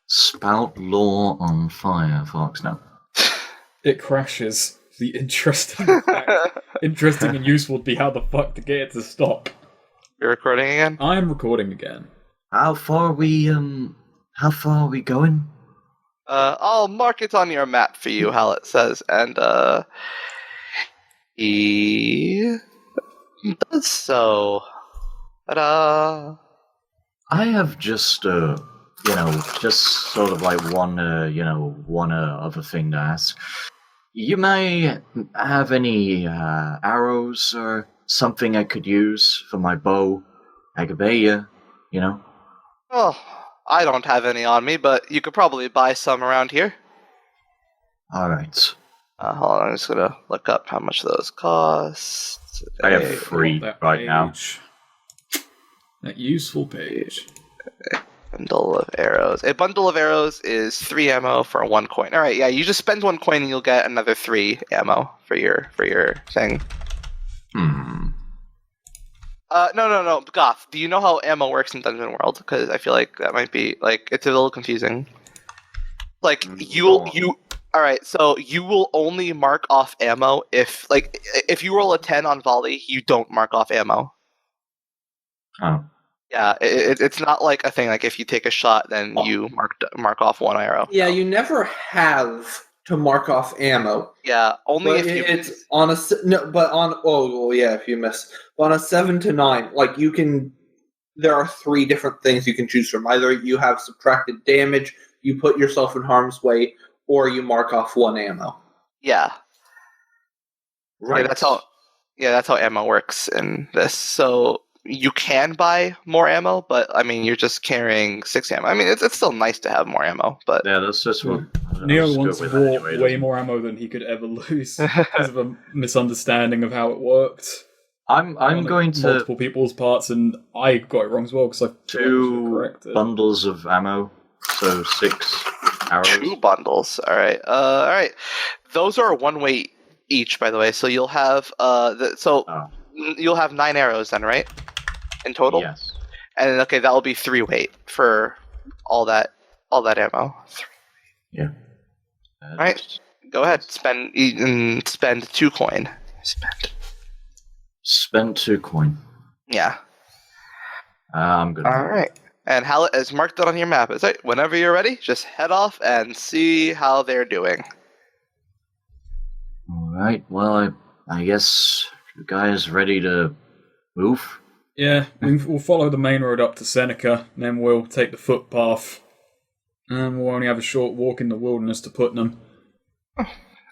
Spout lore on fire, Fox. No. It crashes. The interesting and useful would be how the fuck to get it to stop. You're recording again? I am recording again. How far are we going? I'll mark it on your map for you, how it says, and he does so. Ta-da! I have just just sort of like one other thing to ask. You may have any arrows or something I could use for my bow. I could pay you, Oh, I don't have any on me, but you could probably buy some around here. All right. Hold on, I'm just gonna look up how much those cost. I have 3 right now. That useful page. Bundle of arrows. A bundle of arrows is 3 ammo for 1 coin. All right, yeah, you just spend 1 coin and you'll get another 3 ammo for your thing. No, Goth. Do you know how ammo works in Dungeon World? Because I feel like that might be it's a little confusing. Like all right, so you will only mark off ammo if you roll a 10 on volley, you don't mark off ammo. Oh. Yeah, it's not like a thing like if you take a shot, then you mark off 1 arrow. Yeah, you never have to mark off ammo. Yeah, only but if you it's miss. On a if you miss. But on a 7 to 9, you can. There are 3 different things you can choose from. Either you have subtracted damage, you put yourself in harm's way, or you mark off 1 ammo. Yeah. Right. Yeah, that's how ammo works in this. So you can buy more ammo, but I mean, you're just carrying 6 ammo. I mean, it's still nice to have more ammo, but yeah, that's just what Neo once bought way more ammo than he could ever lose because of a misunderstanding of how it worked. I'm going to multiple people's parts, and I got it wrong as well because I 2 bundles of ammo, so 6 arrows. 2 bundles. All right. Those are 1 weight each, by the way. So you'll have you'll have 9 arrows then, right? In total? Yes. And okay, that will be 3 weight for all that ammo. 3. Yeah. All right. Go ahead. Spend 2 coin. Spend 2 coin. Yeah. I'm good. All right. And Hallett has marked it on your map. It's like whenever you're ready, just head off and see how they're doing. All right. Well, I guess you guys ready to move? Yeah, we'll follow the main road up to Seneca, and then we'll take the footpath, and we'll only have a short walk in the wilderness to Putnam.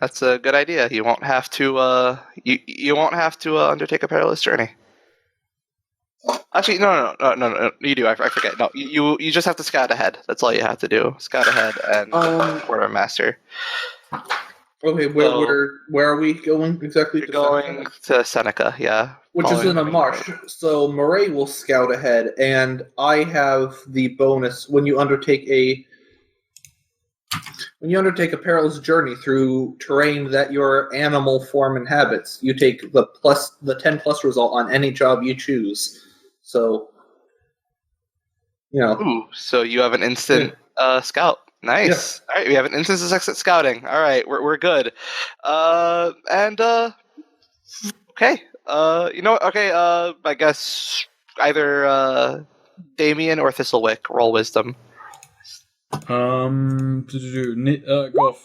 That's a good idea. You won't have to. You won't have to undertake a perilous journey. Actually, no. You do. I forget. No, you just have to scout ahead. That's all you have to do. Scout ahead and quartermaster. Okay, where are we going exactly? You're going to Seneca, yeah. Which is in a marsh. So Murray will scout ahead, and I have the bonus when you undertake a perilous journey through terrain that your animal form inhabits. You take the 10 plus result on any job you choose. So, Ooh, so you have an instant scout. Nice. Yeah. All right, we have an instance of scouting. All right, we're good. Okay. Okay. I guess either Damien or Thistlewick roll wisdom. Goff,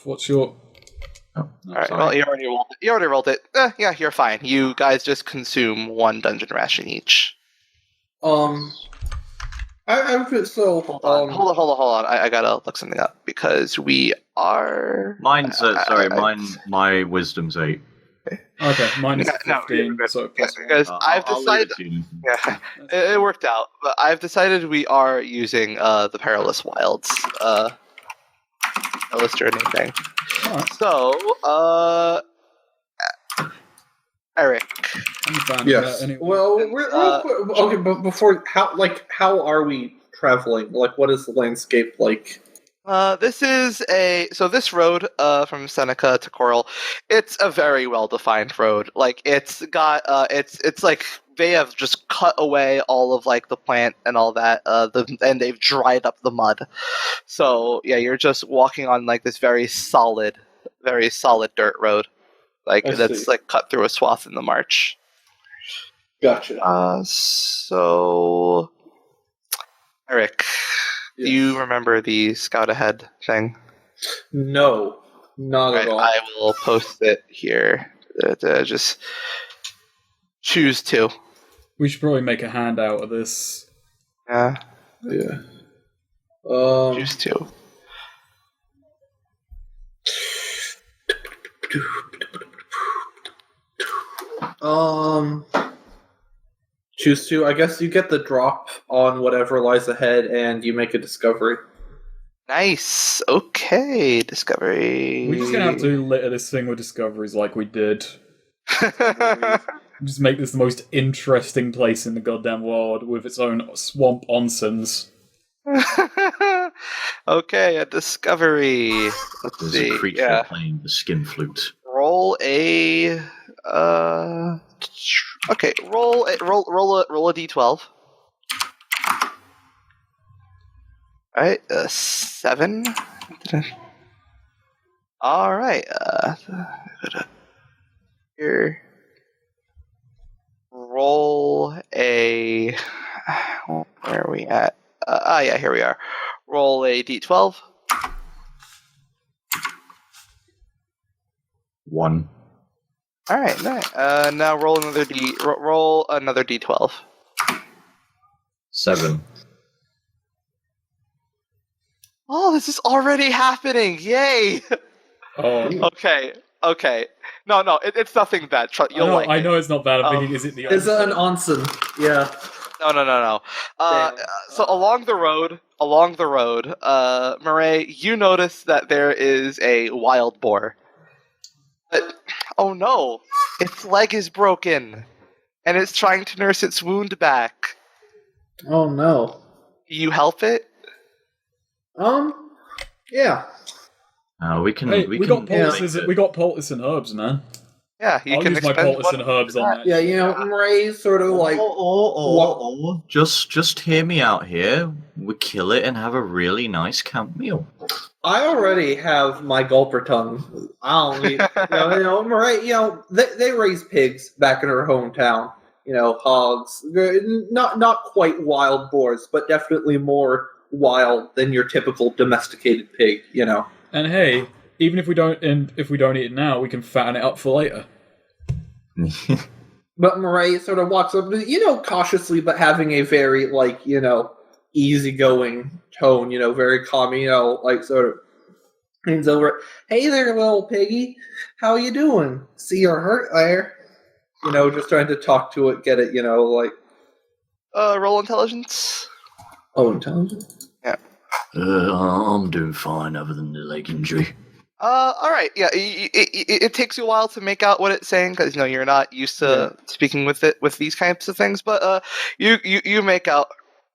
what's your? Oh, all right. Well, you already rolled it. Yeah, you're fine. You guys just consume 1 dungeon ration each. Hold on. I gotta look something up because we are. Mine's my wisdom's 8. Okay, mine is 15. Because I've decided. Yeah, it worked out. But I've decided we are using the Perilous Wilds Perilous Journey thing. Right. So, Eric. Yes. Anyway. Well, okay, but before, how are we traveling? What is the landscape like? This road from Seneca to Coral, it's a very well defined road. Like it's got it's like they have just cut away all of like the plant and all that and they've dried up the mud. So yeah, you're just walking on like this very solid dirt road. Like I that's see. like cut through a swath in the march. Gotcha. So Eric, Yes. do you remember the scout ahead thing? No, not Right, at all. I will post it here. Just choose two. We should probably make a handout of this. Yeah, Yeah. choose two. Choose two. I guess you get the drop on whatever lies ahead, and you make a discovery. Nice. Okay, discovery. We're just gonna have to litter this thing with discoveries like we did. Just make this the most interesting place in the goddamn world with its own swamp onsens. Okay, a discovery. Let's There's see. a creature Yeah. playing the skin flute. Roll a. Okay. Roll a d12. All right. 7. All right. Here. Roll a. Where are we at? Yeah, here we are. Roll a d12. 1. All right, nice. Now roll another d12. 7. Oh, this is already happening! Yay! Oh, Okay. No, it's nothing bad. You'll like I it. know it's not bad. I'm thinking, is it the Is it an onsen? onsen? Yeah. No. Damn. So along the road, Murray, you notice that there is a wild boar. But, oh no, its leg is broken, and it's trying to nurse its wound back. Oh no. Do you help it? Yeah. We can. Hey, we we can got poultices. make We got poultice and herbs, man. Yeah, you I'll can use my expend poultice and herbs on that. Yeah, you know, Murray's sort of like. Just hear me out here. We kill it and have a really nice camp meal. I already have my gulper tongue. I don't need, Murray, they raise pigs back in her hometown. Hogs. Not quite wild boars, but definitely more wild than your typical domesticated pig, And hey, even if we don't eat it now, we can fatten it up for later. But Murray sort of walks up, cautiously, but having a very, easygoing tone, very calm, sort of leans over. Hey there, little piggy. How you doing? See you're hurt there. Just trying to talk to it, get it, roll intelligence. Oh, intelligence? I'm doing fine other than the leg injury. All right, yeah. It takes you a while to make out what it's saying because you're not used to speaking with these kinds of things. But you make out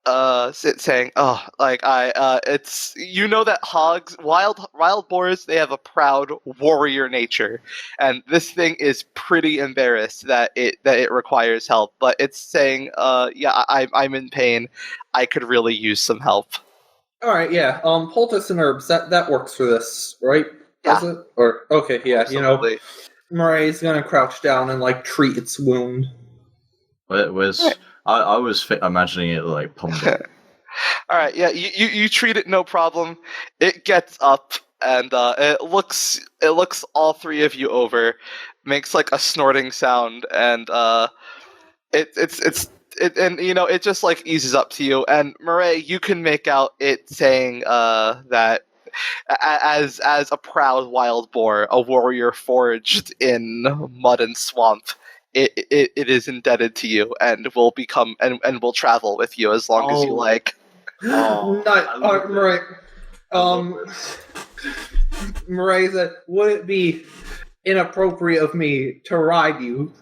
it saying, it's that hogs, wild boars, they have a proud warrior nature, and this thing is pretty embarrassed that it requires help. But it's saying, I'm in pain. I could really use some help. All right, yeah. Poultice and herbs, that works for this, right? Does it? Or okay, yeah. Absolutely. Murray's gonna crouch down and treat its wound. I was imagining it like pumped up. All right, yeah. You treat it no problem. It gets up and it looks all three of you over, makes like a snorting sound, and it just like eases up to you. And Murray, you can make out it saying that. As a proud wild boar, a warrior forged in mud and swamp, it is indebted to you and will become and will travel with you as long as you like. Murray. Murray said, "Would it be inappropriate of me to ride you?"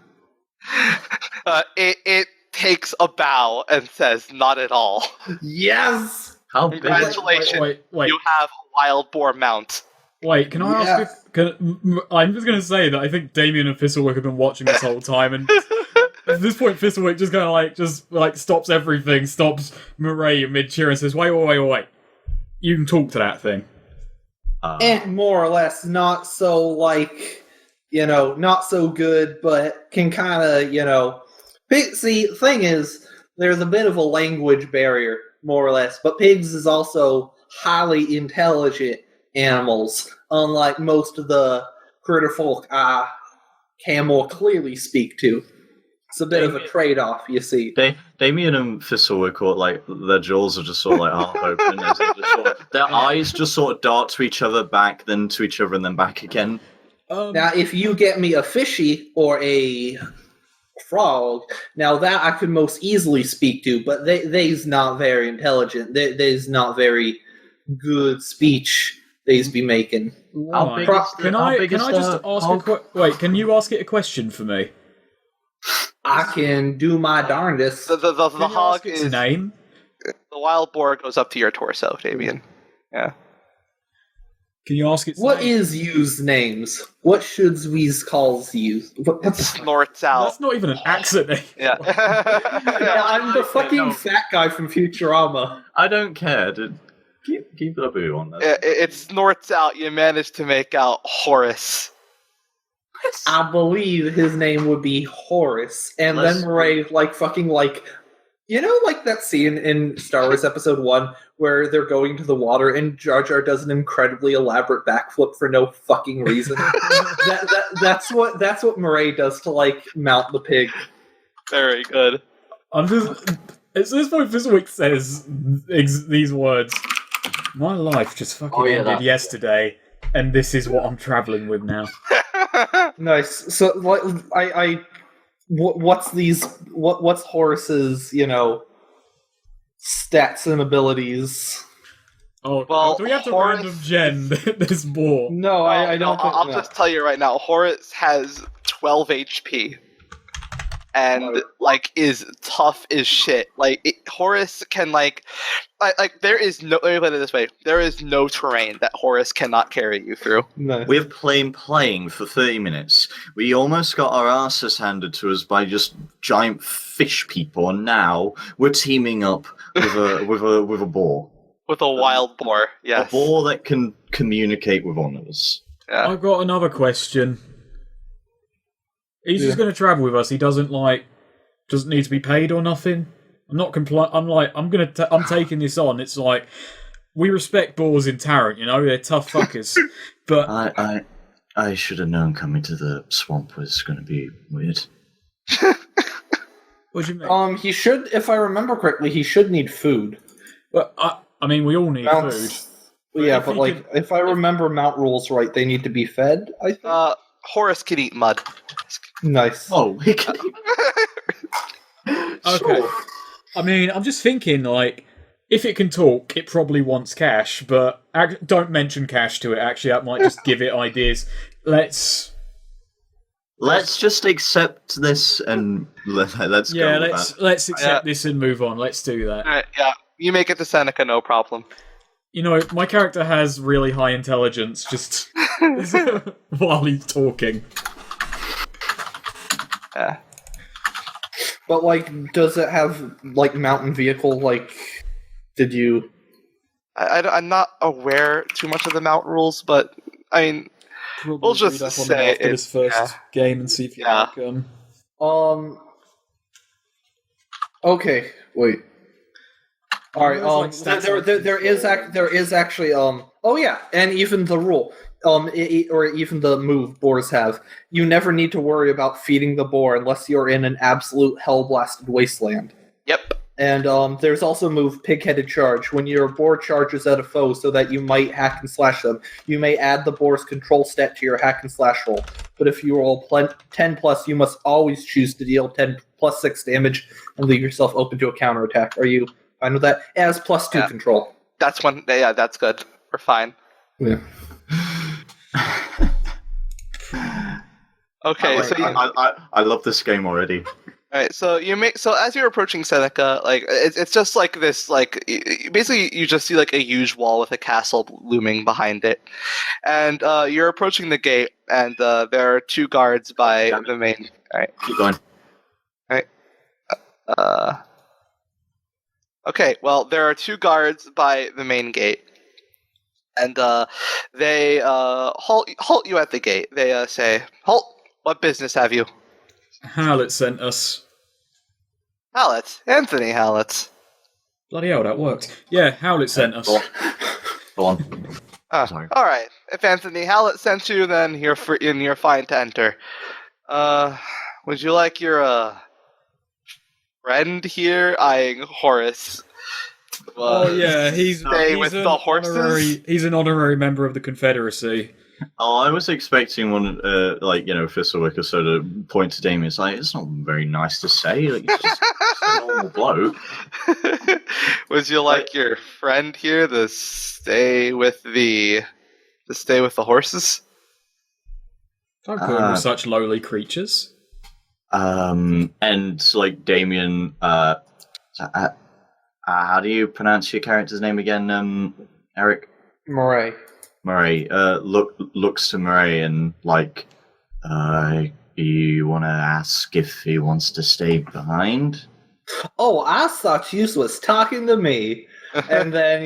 It takes a bow and says, "Not at all." Yes. How big? Congratulations, Wait. you have a wild boar mount. Wait, can I ask I'm just going to say that I think Damien and Fizzlewick have been watching this whole time, and at this point Fizzlewick just kind of stops everything, stops Murray mid-cheer and says, wait. You can talk to that thing. And more or less, not so, not so good, but can kind of, See, the thing is, there's a bit of a language barrier, more or less, but pigs is also highly intelligent animals, unlike most of the critter folk I can more clearly speak to. It's a bit of a trade-off, you see. Damien and Fizzlewick, their jaws are just sort of like half open. Their eyes just sort of dart to each other, back, then to each other, and then back again. Now, if you get me a fishy or a frog, now that I could most easily speak to, but they's not very intelligent. They's not very good speech they's be making. Can I just ask can you ask it a question for me? I can do my darndest. The hog its is name. The wild boar goes up to your torso, Damien. Yeah. Can you ask its What name? is used names? What should we calls use? Snorts out. That's not even an accent. Yeah. I'm the fucking fat guy from Futurama. I don't care. Keep the boo on that. It snorts out. You manage to make out Horace. I believe his name would be Horace. And then Murray, that scene in Star Wars Episode 1 where they're going to the water and Jar Jar does an incredibly elaborate backflip for no fucking reason. That's what Murray does to, mount the pig. Very good. At this point, Fizzlewick says these words. My life just fucking ended yesterday, and this is what I'm travelling with now. Nice. So, what's Horace's, stats and abilities? Oh, well, do we have to Horace... random gen this boar? No, I don't. I'll just tell you right now. Horace has 12 HP, and is tough as shit. Horace can there is no. Let me put it this way: there is no terrain that Horace cannot carry you through. No. We've playing for 30 minutes. We almost got our asses handed to us by just giant fish people, and now we're teaming up with a boar. With a wild boar, yes. A boar that can communicate with others. Yeah. I've got another question. He's just going to travel with us. He doesn't need to be paid or nothing. I'm not I'm taking this on. It's like we respect boars in Tarrant, they're tough fuckers. But I should have known coming to the swamp was going to be weird. What do you mean? He should, if I remember correctly, he should need food. Well, we all need food. Yeah, but if I remember mount rules right, they need to be fed, I think. Horace can eat mud. Nice. Oh, he can. Okay. Sure. I'm just thinking, if it can talk, it probably wants cash, but don't mention cash to it, actually. That might just give it ideas. Let's just accept this and let's go. Yeah, let's accept this and move on. Let's do that. Alright, yeah. You make it to Seneca, no problem. My character has really high intelligence just while he's talking. Yeah. But, does it have, mountain vehicle, did you... I'm not aware too much of the mount rules, but, Probably we'll just read up on say it after this first game and see if you like them. Okay, wait. All right. There is actually. Oh yeah, and even the rule. Or even the move boars have. You never need to worry about feeding the boar unless you're in an absolute hell-blasted wasteland. Yep. And there's also a move Pig-Headed Charge. When your boar charges at a foe so that you might hack and slash them, you may add the boar's control stat to your hack and slash roll. But if you roll 10 plus, you must always choose to deal 10 plus 6 damage and leave yourself open to a counterattack. Are you fine with that? It has plus 2 control. That's one. Yeah, that's good. We're fine. Yeah. Okay, I love this game already. All right, so as you're approaching Seneca, like it's just like this, like basically you just see like a huge wall with a castle looming behind it, and you're approaching the gate, and there are two guards by the main. All right, Keep going. all right. Okay, well there are two guards by the main gate, and they halt you at the gate. They say, "Halt! What business have you?" Hallett sent us. Hallett, Anthony Hallett. Bloody hell, that worked. Yeah, Howlett sent us. Go on. Sorry. All right. If Anthony Hallett sent you, then you're free and you're fine to enter. Would you like your friend here, eyeing Horace? Oh yeah, he's with the horses. He's an honorary member of the Confederacy. Oh, I was expecting one, Thistlewick or so to point to Damien. It's like, it's not very nice to say. Like, it's just a normal bloke. Would you like your friend here to stay with the horses? Don't put him with such lowly creatures. And like Damien, how do you pronounce your character's name again, Eric? Murray. Murray looks to Murray and like, you want to ask if he wants to stay behind? Oh, I thought you was talking to me, and then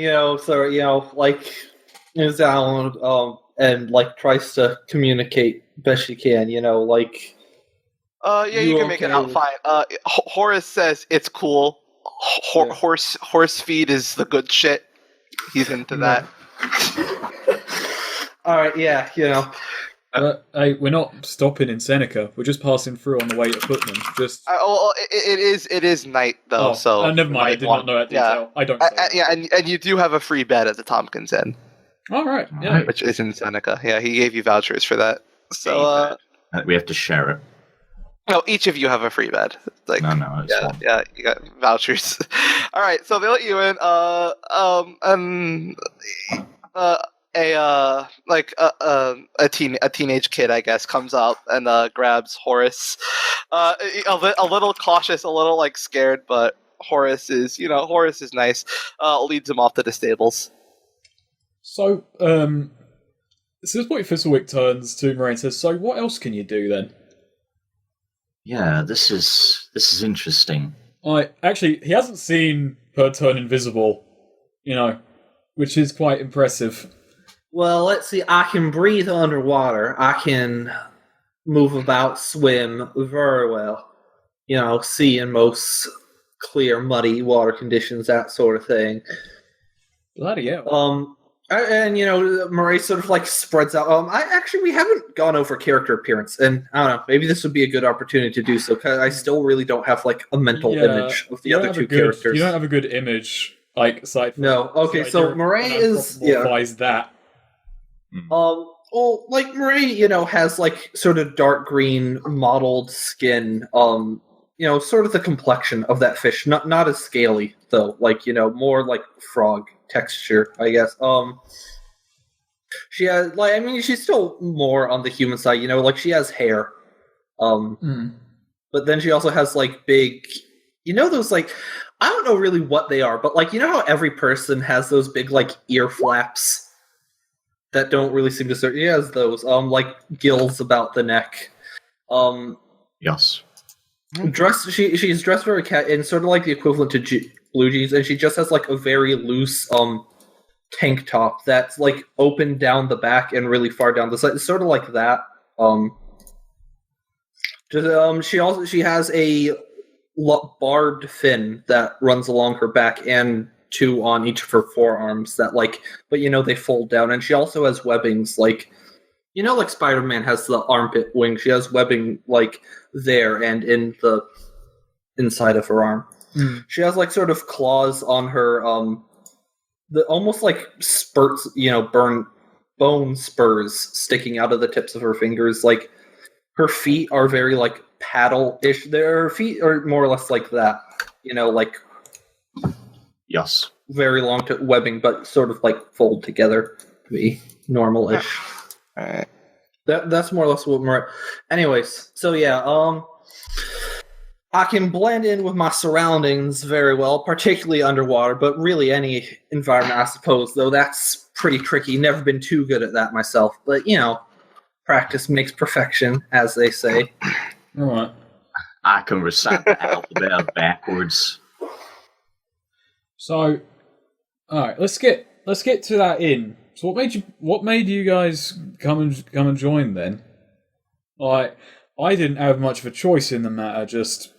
is down and like tries to communicate best she can. You can make it out fine. Horace says it's cool. Horse feed is the good shit. He's into that. All right, yeah, hey, we're not stopping in Seneca. We're just passing through on the way to Putnam. Just it is night though. So never mind. I did not know that detail. I don't. And you do have a free bed at the Tompkins Inn. All right, yeah, which is in Seneca. Yeah, he gave you vouchers for that. So we have to share it. No, each of you have a free bed. Like, no, it's fine. Yeah, you got vouchers. All right, so they let you in. A teenage kid, I guess, comes up and grabs Horace. A little cautious, a little like scared, but Horace is nice. Leads him off to the stables. So, at this point, Thistlewick turns to Murray and says, "So, what else can you do then?" Yeah, this is interesting. He hasn't seen her turn invisible, which is quite impressive. Well, let's see. I can breathe underwater. I can move about, swim very well. See in most clear, muddy water conditions, that sort of thing. Bloody hell. And Murray sort of like spreads out. We haven't gone over character appearance, and I don't know. Maybe this would be a good opportunity to do so because I still really don't have like a mental image of the other two characters. You don't have a good image, like aside from. No. Okay, so Murray is that. Well, like Murray, has like sort of dark green mottled skin. Sort of the complexion of that fish. Not as scaly though. Like more like frog texture, I guess. She has she's still more on the human side, like she has hair. But then she also has like big, those like, I don't know really what they are, but like how every person has those big like ear flaps that don't really seem to serve. She has those like gills about the neck. Yes. She's dressed very in sort of like the equivalent to blue jeans, and she just has like a very loose tank top that's like open down the back and really far down the side. It's sort of like that. She has a barbed fin that runs along her back and two on each of her forearms that they fold down, and she also has webbings like like Spider-Man has the armpit wing. She has webbing like there and in the inside of her arm. She has like sort of claws on her the almost like spurts, burn bone spurs sticking out of the tips of her fingers. Like her feet are very like paddle-ish. Her feet are more or less like that, like yes, very long to webbing, but sort of like fold together to be normal-ish. That's more or less what we're. Anyways, so yeah, I can blend in with my surroundings very well, particularly underwater, but really any environment, I suppose, though that's pretty tricky. Never been too good at that myself. But, practice makes perfection, as they say. All right. I can recite the alphabet backwards. So, all right, let's get to that inn. So, what made you guys come and join then? Like, I didn't have much of a choice in the matter. Just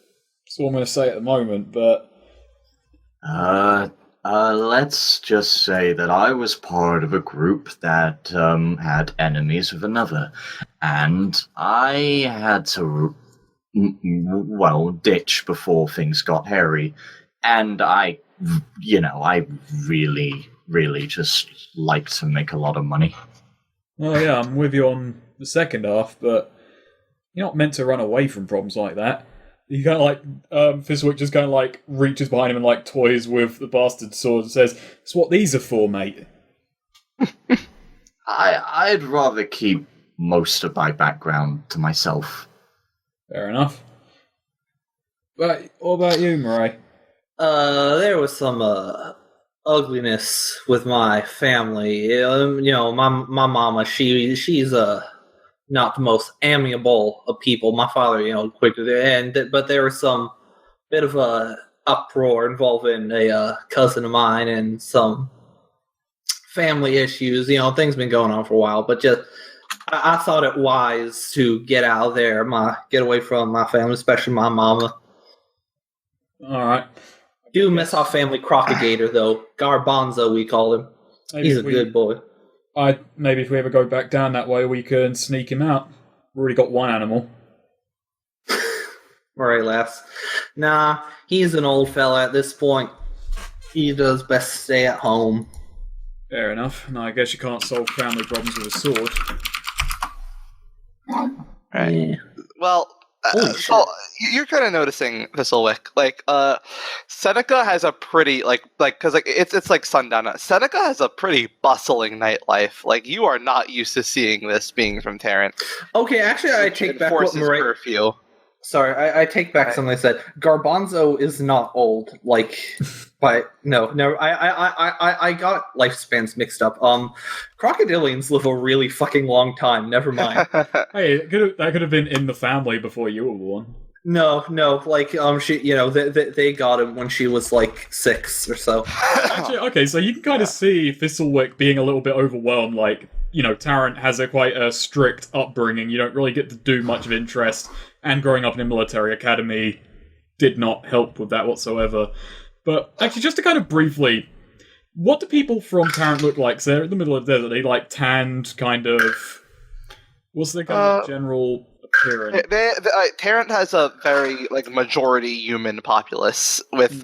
that's all I'm going to say at the moment. But Let's just say that I was part of a group that had enemies of another, and I had to, ditch before things got hairy, and I really just like to make a lot of money. well, yeah, I'm with you on the second half, but you're not meant to run away from problems like that. You kind of Fistwick just kind of reaches behind him and toys with the bastard sword and says, "That's what these are for, mate." I'd rather keep most of my background to myself. Fair enough. But what about you, Murray? There was some ugliness with my family. My mama, she's not the most amiable of people. My father, but there was some bit of a uproar involving a cousin of mine and some family issues. Things been going on for a while, but just I thought it wise to get out of there, get away from my family, especially my mama. All right. Do miss our family propagator though, Garbanzo we call him. He's a good boy. Maybe if we ever go back down that way, we can sneak him out. We've already got one animal. Murray laughs. Nah, he's an old fella at this point. He does best stay at home. Fair enough. No, I guess you can't solve family problems with a sword. Right. Yeah. Well, you're kind of noticing Thistlewick. Seneca has a pretty because it's like sundown. Seneca has a pretty bustling nightlife. You are not used to seeing this being from Tarrant. Okay, actually, I take back what Murray. Curfew. Sorry, I take back something I said. Garbanzo is not old. But no. I got lifespans mixed up. Crocodilians live a really fucking long time. Never mind. Hey, that could have been in the family before you were born. No. She, they got him when she was 6 or so. Actually, okay, so you can kind of see Thistlewick being a little bit overwhelmed. Tarrant has quite a strict upbringing. You don't really get to do much of interest, and growing up in a military academy did not help with that whatsoever. But actually, just to kind of briefly, what do people from Tarrant look like? So they're in the middle of the desert. They tanned, kind of. What's their kind of general appearance? Tarrant has a very majority human populace with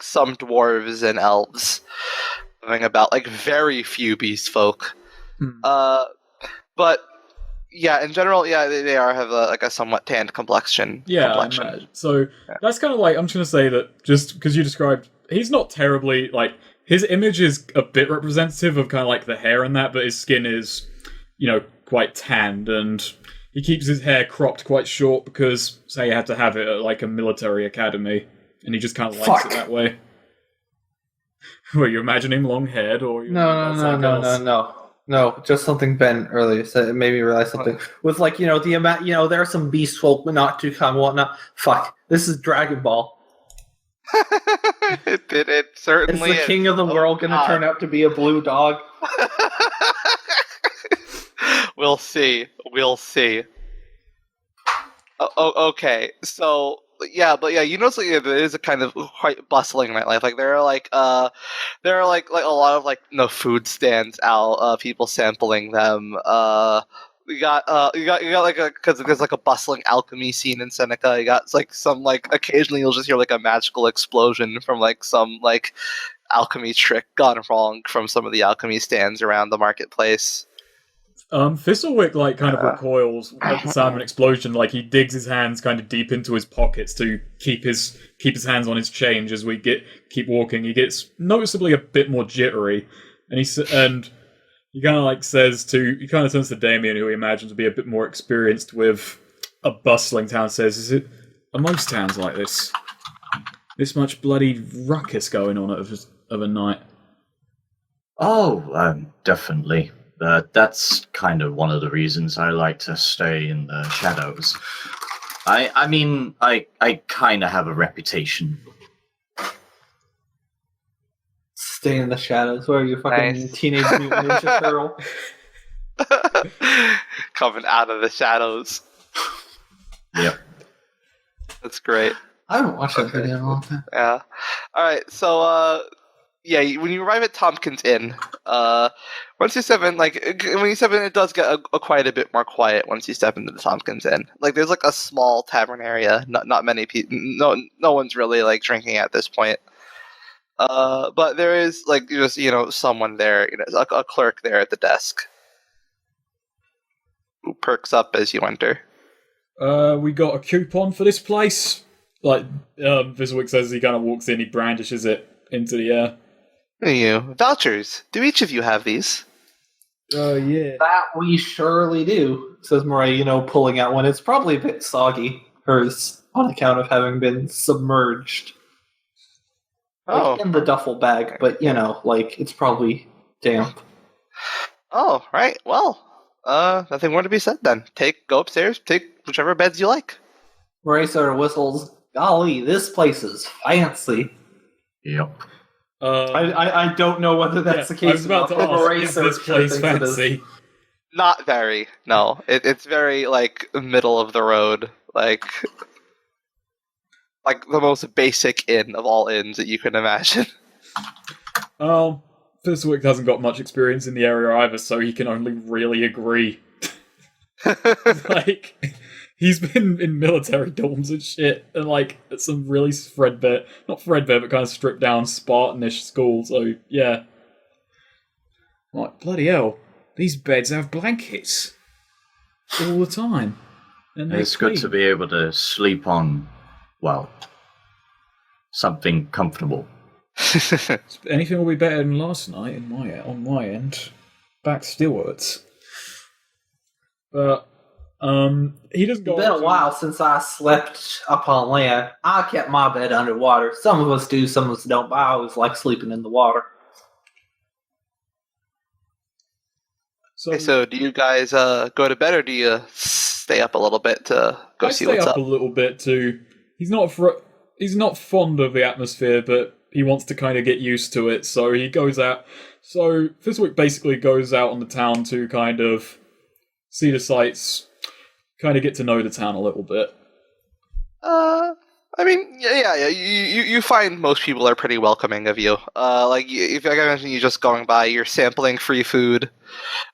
some dwarves and elves, living about very few beast folk. But yeah, in general, they have a somewhat tanned complexion. Yeah, so that's kind of I'm just gonna say that just because you described, he's not terribly his image is a bit representative of kind of the hair and that, but his skin is quite tanned, and he keeps his hair cropped quite short because say you had to have it at a military academy, and he just kind of likes it that way. Were you imagining long haired or No, just something Ben earlier said. It made me realize something. With the amount, there are some beast folk, but not too common, whatnot. Fuck, this is Dragon Ball. It certainly is. The king of the world going to turn out to be a blue dog? We'll see. Okay, so yeah, but yeah, you know, so yeah, there is a kind of quite bustling nightlife. There are there are a lot of food stands out, people sampling them. You got because there's a bustling alchemy scene in Seneca. You got some occasionally you'll just hear a magical explosion from some alchemy trick gone wrong from some of the alchemy stands around the marketplace. Thistlewick kind of recoils at the sound of an explosion. He digs his hands kind of deep into his pockets to keep his hands on his change as we keep walking. He gets noticeably a bit more jittery, and he kind of turns to Damien, who he imagines to be a bit more experienced with a bustling town. Says, "Is are most towns like this? This much bloody ruckus going on of a night. Oh, definitely. That's kind of one of the reasons I like to stay in the shadows. I mean, I kind of have a reputation. Stay in the shadows. Where are you, fucking Nice. Teenage Mutant Ninja Turtle? Coming out of the shadows. Yep. That's great. I haven't watched that video in a long time. Yeah. All right. So, yeah, when you arrive at Tompkins Inn, once you step in, like when you step in, it does get quite a bit more quiet once you step into the Tompkins Inn. Like, there's like a small tavern area. Not many people. No one's really like drinking at this point. But there is like just someone there, a clerk there at the desk who perks up as you enter. We got a coupon for this place. Like, Viswick says, he kind of walks in, he brandishes it into the air. You vouchers? Do each of you have these? Oh, yeah. That we surely do, says Murray, pulling out one. It's probably a bit soggy, hers, on account of having been submerged. Like, in the duffel bag, but, it's probably damp. Oh, right. Well, nothing more to be said then. Go upstairs, take whichever beds you like. Murray sort of whistles, golly, this place is fancy. Yep. I don't know whether that's the case. I was about to Murray ask, is sort this of place thinks it is. fancy? Not very. No, it's very like middle of the road, like the most basic inn of all inns that you can imagine. Viswick hasn't got much experience in the area either, so he can only really agree. Like, he's been in military dorms and shit, and like at some really not threadbare, but kind of stripped down Spartanish school. So yeah, like bloody hell, these beds have blankets all the time, and It's good to be able to sleep on, well, something comfortable. Anything will be better than last night on my end. Back Stewart's. But he doesn't go. It's been a while since I slept up on land. I kept my bed underwater. Some of us do, some of us don't, but I always like sleeping in the water. So do you guys go to bed, or do you stay up a little bit to go see what's up up? a little bit too. He's not fond of the atmosphere, but he wants to kind of get used to it. So he goes out. So Fiswick basically goes out on the town to kind of see the sights, kind of get to know the town a little bit. I mean, yeah. You find most people are pretty welcoming of you. If like I mentioned, you're just going by, you're sampling free food.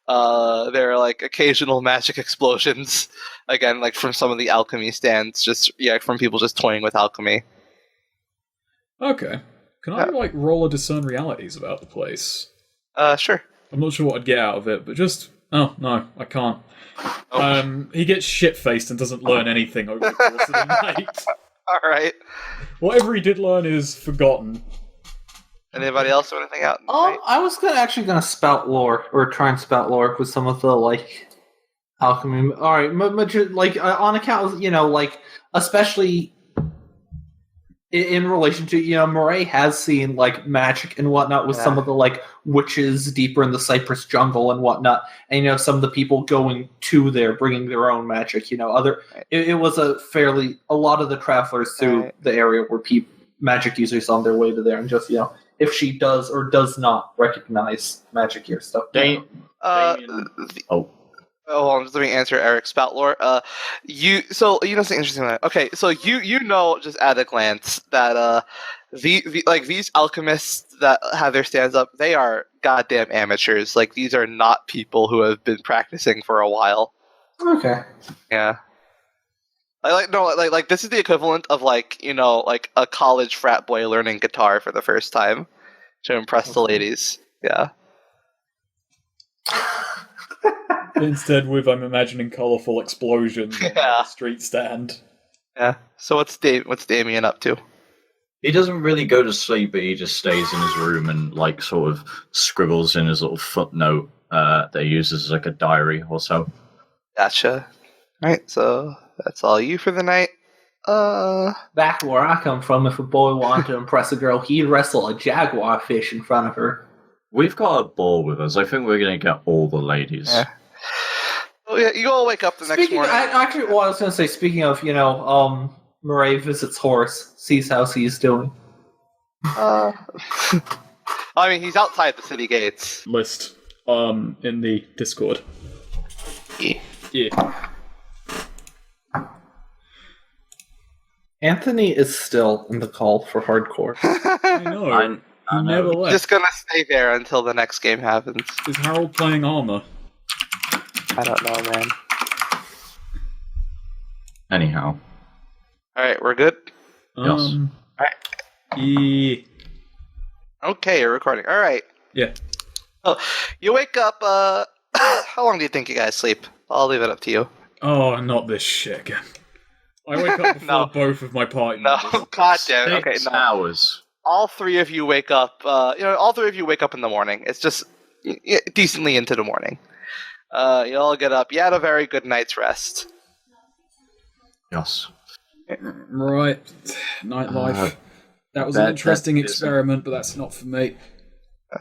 There are like occasional magic explosions. Again, like from some of the alchemy stands, from people just toying with alchemy. Okay, can I like roll a discern realities about the place? Sure. I'm not sure what I'd get out of it, but just no, I can't. Oh. He gets shit-faced and doesn't learn anything over the course of the night. All right. Whatever he did learn is forgotten. Anybody else do anything out? I was actually gonna spout lore, or try and spout lore with some of the alchemy. All right, on account of especially in relation to Murray has seen magic and whatnot with some of the witches deeper in the cypress jungle and whatnot, and some of the people going to there bringing their own magic. It was a lot of the travelers through the area were magic users on their way to there, and just if she does or does not recognize magic here stuff. Let me answer Eric's spout lore. Something interesting. Okay, so you know just at a glance that these alchemists that have their stands up, they are goddamn amateurs. Like, these are not people who have been practicing for a while. Okay. Yeah. This is the equivalent of a college frat boy learning guitar for the first time to impress the ladies. Yeah. Instead, I'm imagining colourful explosions on the street stand. Yeah. So what's Damien up to? He doesn't really go to sleep, but he just stays in his room and sort of scribbles in his little footnote that he uses as a diary or so. Gotcha. All right. So that's all you for the night. Back where I come from, if a boy wanted to impress a girl, he'd wrestle a jaguar fish in front of her. We've got a ball with us. I think we're going to get all the ladies. Yeah. Oh yeah, you all wake up the next morning. Actually, what I was going to say, speaking of, Murray visits Horace, sees how he's doing. I mean, he's outside the city gates. List in the Discord. Yeah. Anthony is still in the call for hardcore. I know. He never left. Just gonna stay there until the next game happens. Is Harold playing armor? I don't know, man. Anyhow. Alright, we're good? Yes. Alright. Yeah. Okay, you're recording. Alright. Yeah. Oh, you wake up, how long do you think you guys sleep? I'll leave it up to you. Oh, not this shit again. I wake up before No. both of my party No, members. god damn it. Okay, 6 no. hours. All three of you wake up, all three of you wake up in the morning. It's just decently into the morning. You all get up. You had a very good night's rest. Yes. Right. Nightlife. That was an interesting experiment, but that's not for me.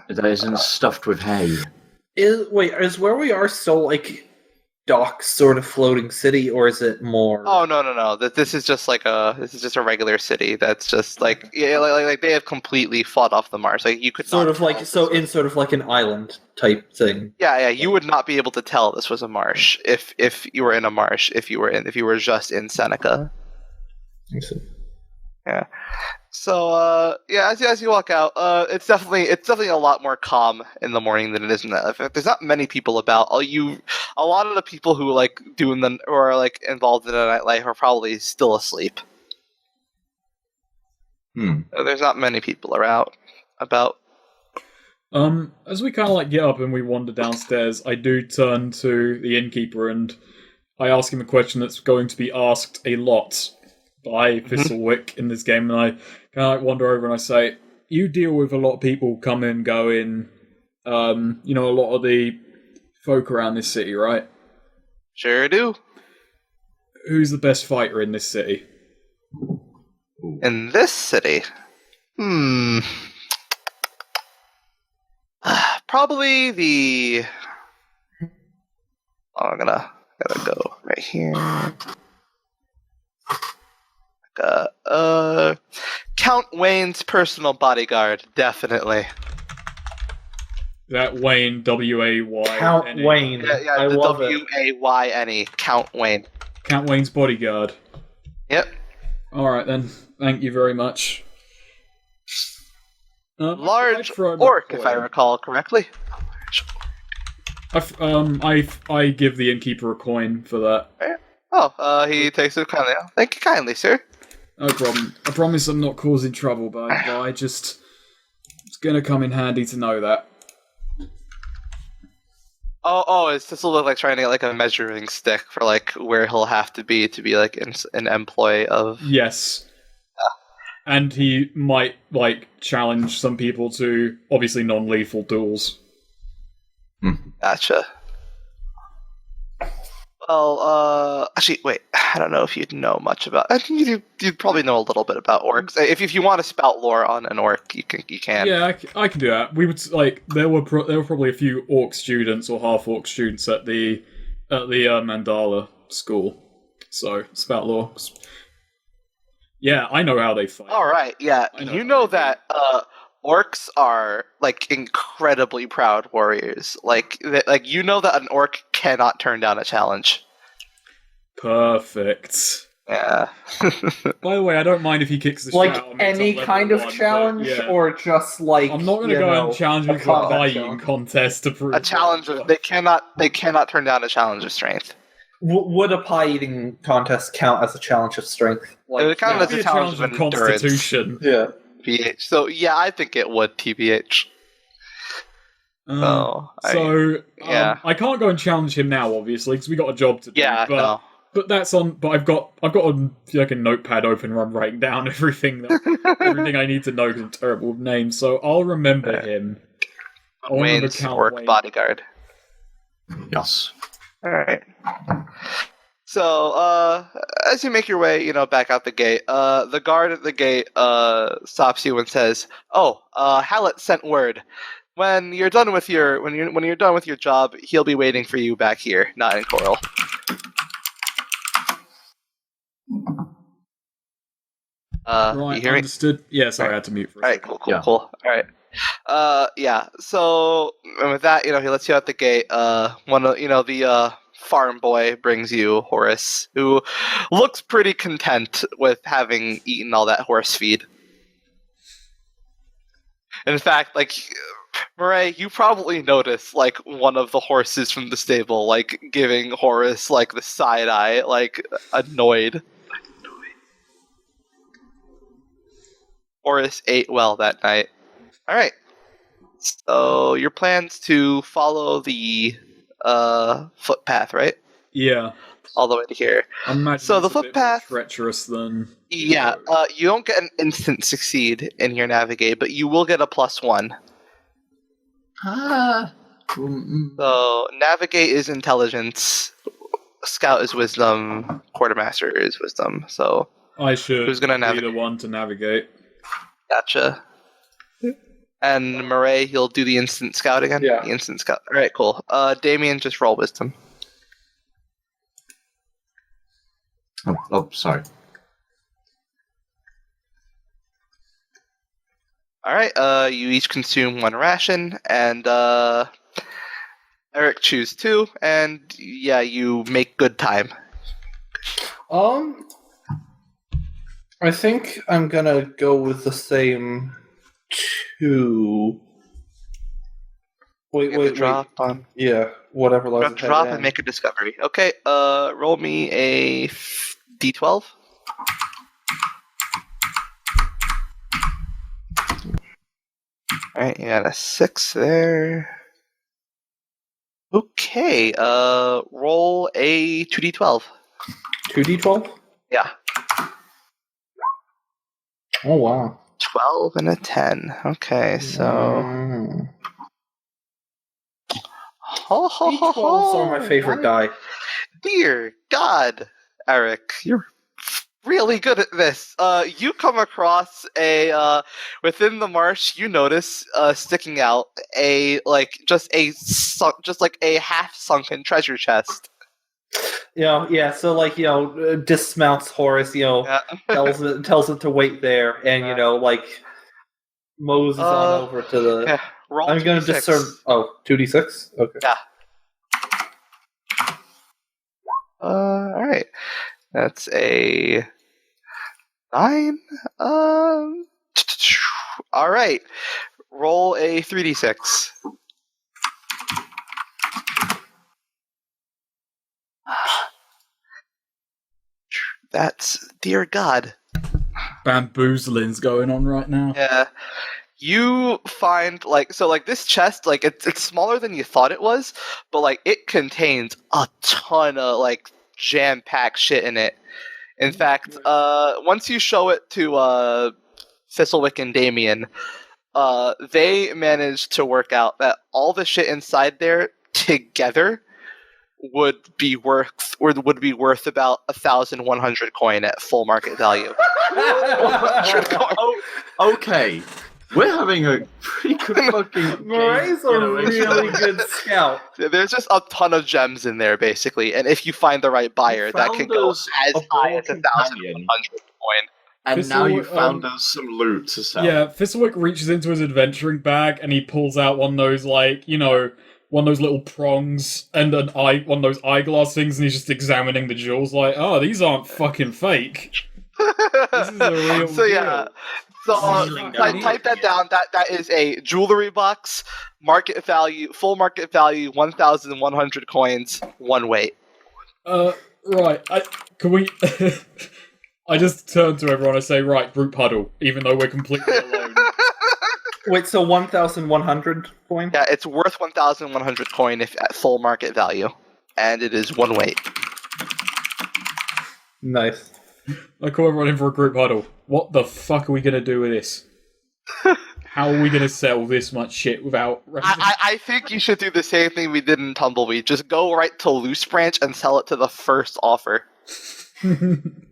That isn't stuffed with hay. Is where we are still like docks, sort of floating city, or is it more? Oh no! This is just a regular city. That's just like like they have completely fought off the Mars. Like you could sort not of like tell so this in sort of like an island type thing. Yeah. You would not be able to tell this was a marsh if you were in a marsh. If you were just in Seneca. Yeah. So as you walk out, it's definitely a lot more calm in the morning than it is in the. In fact, there's not many people about. A lot of the people who like doing the or are like involved in the nightlife are probably still asleep. There's not many people about. As we kind of like get up and we wander downstairs, I do turn to the innkeeper and I ask him a question that's going to be asked a lot by Thistlewick in this game, and I kind of like wander over and I say, "You deal with a lot of people come in, go in. A lot of the folk around this city, right? Sure do. Who's the best fighter in this city? In this city, probably the. Oh, I'm gotta go right here. Count Wayne's personal bodyguard, definitely. That Wayne, W-A-Y. Count Wayne. Yeah, I the love it. W-A-Y-N-E. Count Wayne. Count Wayne's bodyguard. Yep. Alright then. Thank you very much. Large orc, if I recall correctly. I give the innkeeper a coin for that. Oh, he takes it kindly. Thank you kindly, sir. No problem. I promise I'm not causing trouble, but it's gonna come in handy to know that. Oh, it's just look like trying to get like a measuring stick for like where he'll have to be like an employee of. Yes. And he might like challenge some people to obviously non-lethal duels. Gotcha. Well, actually, wait. I don't know if you'd know much about. I think you'd probably know a little bit about orcs. If you want to spout lore on an orc, you can. Yeah, I can do that. We would like there were probably a few orc students or half orc students at the Mandala school. So spout lore. Yeah, I know how they fight. All right. Yeah, you know that orcs are like incredibly proud warriors. Like you know that an orc cannot turn down a challenge. Perfect. Yeah. By the way, I don't mind if he kicks the shit Like out of me. any kind of challenge, or just like I'm not going to go and challenge me for a fighting contest to prove a challenge. They cannot turn down a challenge of strength. Would a pie eating contest count as a challenge of strength? Like, it kind of as a challenge of constitution. Yeah. TBH. So yeah, I think it would TBH. I can't go and challenge him now, obviously, because we got a job to do. Yeah, but that's on. But I've got a notepad open where I'm writing down everything I need to know because I'm terrible with names. So I'll remember him. Wayne's orc bodyguard. Yes. All right. So, as you make your way, back out the gate, the guard at the gate stops you and says, "Oh, Hallett sent word. When you're done with your when you're done with your job, he'll be waiting for you back here, not in Coral." Right, You hear me? understood. Yeah, sorry, I had to mute for a All right, second. cool. All right. Yeah. So and with that, he lets you out the gate. One of the farm boy brings you Horace, who looks pretty content with having eaten all that horse feed. In fact, like Murray, you probably noticed like one of the horses from the stable, like giving Horace like the side eye, like annoyed. Horace ate well that night. All right. So your plan's to follow the footpath, right? Yeah, All the way to here. I imagine So the it's a bit more footpath- treacherous than... Yeah, you don't get an instant succeed in your navigate, but you will get a +1. So navigate is intelligence, scout is wisdom, quartermaster is wisdom. So I should who's gonna be navigate? the one to navigate. Gotcha. And Murray, he'll do the instant scout again? Yeah. The instant scout. Alright, cool. Damien, just roll wisdom. Oh, sorry. Alright, you each consume 1 ration, and Eric choose 2, and yeah, you make good time. I think I'm gonna go with the same 2. Wait. Drop on. Yeah, whatever lies ahead. Drop and make a discovery. Okay, roll me a d12. Alright, you got a 6 there. Okay, roll a 2d12. 2d12? Yeah. Oh, wow. 12 and a 10. Okay, so... Ho, ho, ho, ho. D12s are my favorite die. Dear God, Eric, you're really good at this. You come across a within the marsh. You notice sticking out just a half sunken treasure chest. So dismounts Horace. Yeah. tells it to wait there, and mows on over to the. Yeah. Roll I'm going 2d6. to discern. Oh, 2d6? Okay. Yeah. All right. That's a 9. All right. Roll a 3d6. That's dear God. Bamboozling's going on right now. Yeah. You find this chest, it's smaller than you thought it was, but it contains a ton of jam-packed shit in it. In fact, once you show it to Thistlewick and Damien, they managed to work out that all the shit inside there together would be worth about 1,100 coin at full market value. 100 coin. Oh, okay. We're having a pretty good fucking Murray's a really good scout. There's just a ton of gems in there, basically, and if you find the right buyer, that can go as high as 1,100 coin. And now you Thistlewick, found us some loot to sell. Yeah, Thistlewick reaches into his adventuring bag and he pulls out one of those, one of those little prongs and one of those eyeglass things, and he's just examining the jewels these aren't fucking fake. This is a real So yeah. So type that down. That is a jewelry box. Full market value, 1,100 coins, 1 weight. Right. Can we? I just turn to everyone and say, right, group huddle, even though we're completely alone. Wait, so 1,100 coin? Yeah, it's worth 1,100 coin if at full market value, and it is 1 weight. Nice. I call everyone in for a group huddle. What the fuck are we gonna do with this? How are we going to sell this much shit without... I think you should do the same thing we did in Tumbleweed. Just go right to Loose Branch and sell it to the first offer. And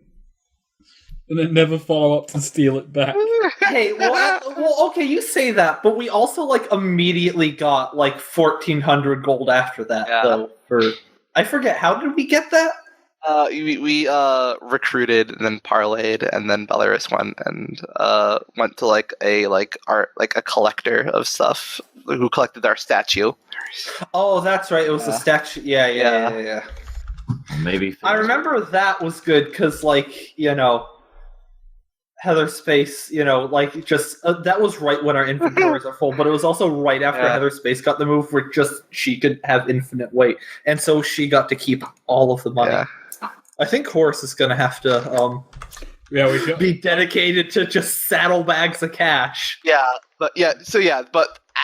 then never follow up to steal it back. Hey, well, okay, you say that, but we also like immediately got like 1,400 gold after that, though. I forget, how did we get that? We recruited and then parlayed, and then Belarus went to like a collector of stuff who collected our statue. Oh, that's right. It was a statue. Yeah. Maybe I remember that was good because, like, Heather Space, that was right when our inventories are full, but it was also right after Heather Space got the move where just she could have infinite weight, and so she got to keep all of the money. Yeah. I think Horace is going to have to be dedicated to just saddlebags of cash. But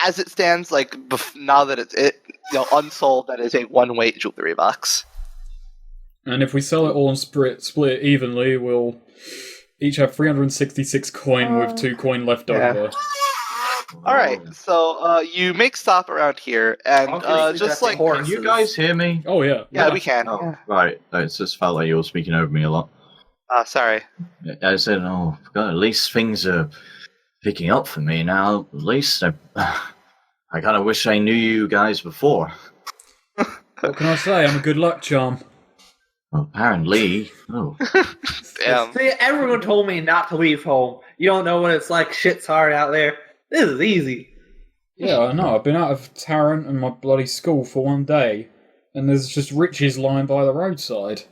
as it stands, like now that it's unsold, that is a 1-weight jewelry box. And if we sell it all and split it evenly, we'll each have 366 coin with 2 coin left over. All right, so you make stop around here, and just like, can you guys hear me? Oh yeah, yeah, we can. Oh, right. It just felt like you were speaking over me a lot. Sorry. I said, "Oh God, at least things are picking up for me now. At least I kind of wish I knew you guys before." What can I say? I'm a good luck charm. Well, apparently. Oh. Damn. See, everyone told me not to leave home. You don't know what it's like. Shit's hard out there. This is easy. Yeah, I know. I've been out of Tarrant and my bloody school for 1 day, and there's just riches lying by the roadside.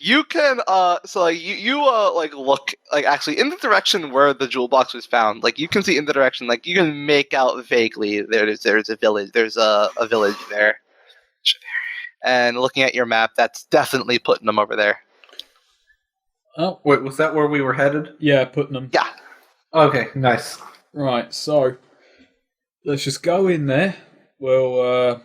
You can look actually in the direction where the jewel box was found. Like, you can see in the direction, like, you can make out vaguely there's a village. There's a village there. And looking at your map, that's definitely Putnam over there. Oh, wait, was that where we were headed? Yeah, Putnam. Yeah. Okay, nice. Right, so let's just go in there. We'll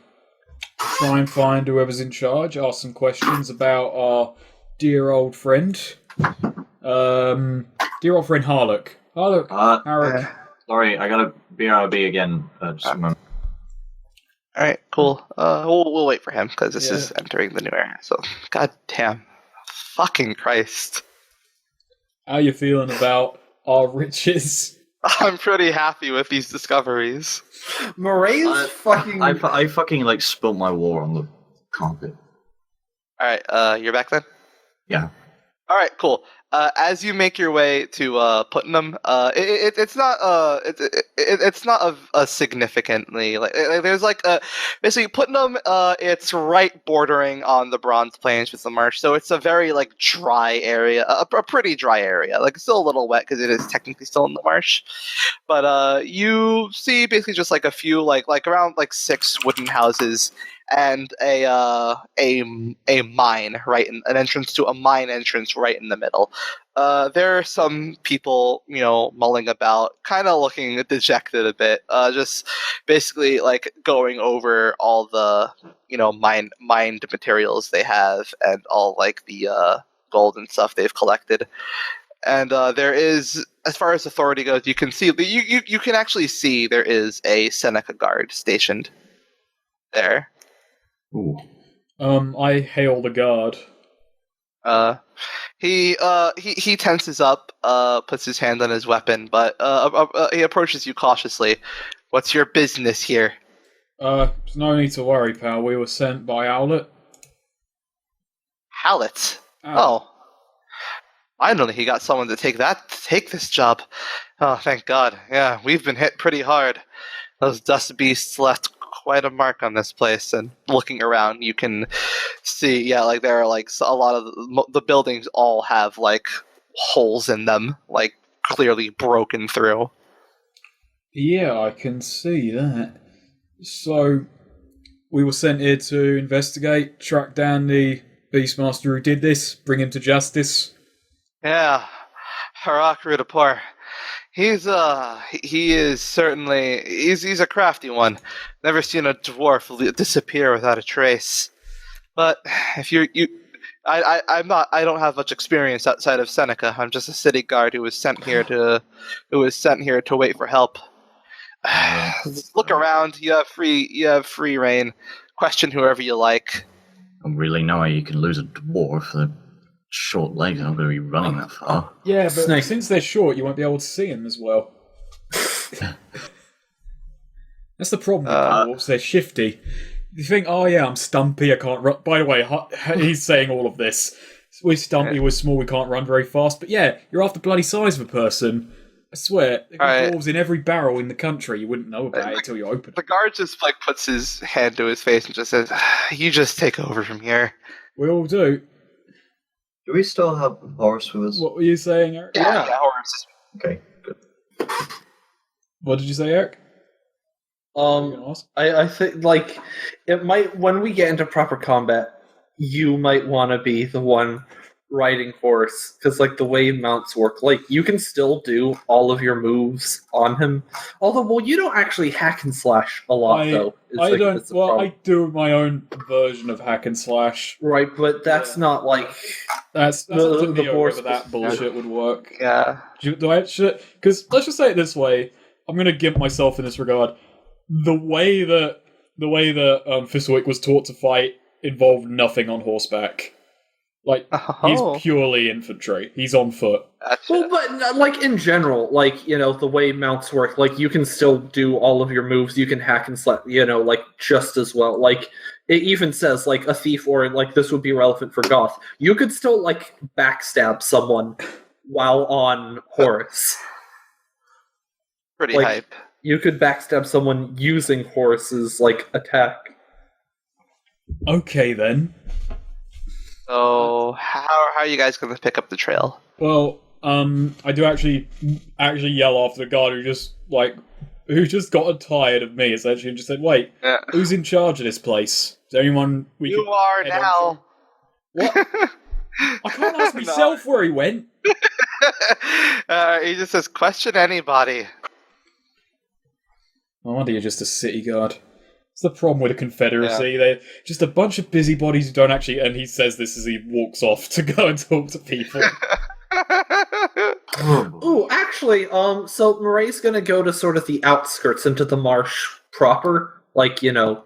try and find whoever's in charge, ask some questions about our dear old friend. Dear old friend Harlock. Harlock. Sorry, I gotta BRB again. Just a moment. Alright, cool. We'll wait for him, because this is entering the new area. So, god damn. Fucking Christ. How you feeling about our riches? I'm pretty happy with these discoveries. Moray's fucking... I fucking, like, spilled my war on the carpet. Alright, you're back then? Yeah. Alright, cool. As you make your way to Putnam, it's not a significantly there's basically Putnam. It's right bordering on the Bronze Plains with the marsh, so it's a very dry area, a pretty dry area. Like, it's still a little wet because it is technically still in the marsh, but you see basically just a few around 6 wooden houses and a mine an entrance to a mine entrance right in the middle. There are some people, mulling about, kind of looking dejected a bit, just basically going over all the, mined materials they have and all the gold and stuff they've collected. And there is, as far as authority goes, you can see you can actually see there is a Seneca guard stationed there. Ooh. I hail the guard. He tenses up, puts his hand on his weapon, but he approaches you cautiously. What's your business here? There's no need to worry, pal. We were sent by Owlet. Howlett? Oh. Finally, he got someone to take this job. Oh, thank God. Yeah, we've been hit pretty hard. Those dust beasts left quite a mark on this place, and looking around you can see there are a lot of the buildings all have holes in them, clearly broken through. Yeah, I can see that. So we were sent here to investigate, track down the Beastmaster who did this, bring him to justice. Yeah, Harak Rudapur. He's a crafty one. Never seen a dwarf disappear without a trace. But if I'm not. I don't have much experience outside of Seneca. I'm just a city guard who was sent here to wait for help. Look around. You have free reign. Question whoever you like. I don't really know how you can lose a dwarf. They're short legs. They're not going to be running that far. Yeah, but Snake. since they're short, you won't be able to see them as well. That's the problem with dwarves. They're shifty. You think, oh yeah, I'm stumpy, I can't run. By the way, he's saying all of this. We're stumpy, we're small, we can't run very fast. But yeah, you're after the bloody size of a person. I swear, there are dwarves in every barrel in the country. You wouldn't know about it until you open it. The guard just puts his hand to his face and just says, "You just take over from here." We all do. Do we still have Horace with us? What were you saying, Eric? Yeah, Horace. Okay, good. What did you say, Eric? I think like it might when we get into proper combat, you might want to be the one riding horse because like the way mounts work, like you can still do all of your moves on him. Although, well, you don't actually hack and slash a lot though. I do my own version of hack and slash. Right, but that's not like that's the horse. That bullshit would work. Yeah. Because let's just say it this way. I'm going to gimp myself in this regard. The way that Fizzlewick was taught to fight involved nothing on horseback. Like, he's purely infantry. He's on foot. Gotcha. Well, but like in general, like the way mounts work, like you can still do all of your moves. You can hack and slash, like just as well. Like it even says like a thief, or like this would be relevant for Goth. You could still like backstab someone while on horse. Pretty hype. You could backstab someone using Horus's like attack. Okay then. So how are you guys going to pick up the trail? Well, I do actually yell after the guard who just got tired of me essentially and just said, "Wait, who's in charge of this place? Is there anyone we You can are head now." on to?" What? I can't ask myself where he went. He just says, "Question anybody." No wonder you're just a city guard. It's the problem with the Confederacy. They're just a bunch of busybodies who don't actually... And he says this as he walks off to go and talk to people. Ooh, actually, so Moray's gonna go to sort of the outskirts into the marsh proper. Like, the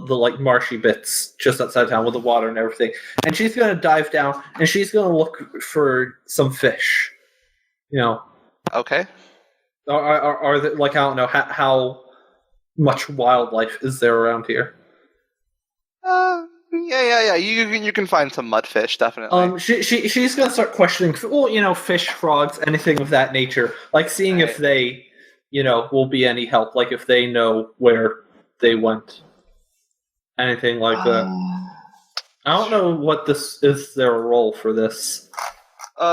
like marshy bits just outside town with the water and everything. And she's gonna dive down and she's gonna look for some fish. Okay. Are there, like, I don't know how much wildlife is there around here? Yeah. You can find some mudfish, definitely. She's gonna start questioning, fish, frogs, anything of that nature, like seeing if they, will be any help, like if they know where they went, anything like that. I don't know what this is. Their role for this?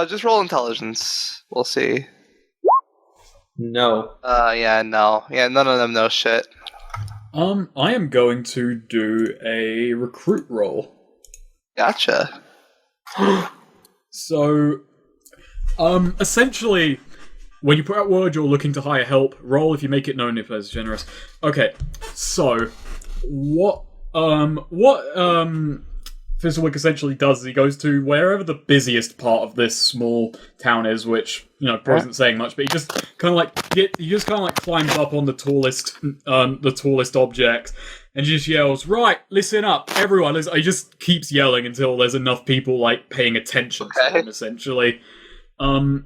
Just roll intelligence. We'll see. No. No. Yeah, none of them know shit. I am going to do a recruit roll. Gotcha. So, essentially, when you put out word you're looking to hire help, roll if you make it known if it's generous. Okay, so, what Fizzlewick essentially does is he goes to wherever the busiest part of this small town is, which, probably isn't saying much, but he just kind of like climbs up on the tallest object and just yells, "Right, listen up, everyone." He just keeps yelling until there's enough people like paying attention to him, essentially. And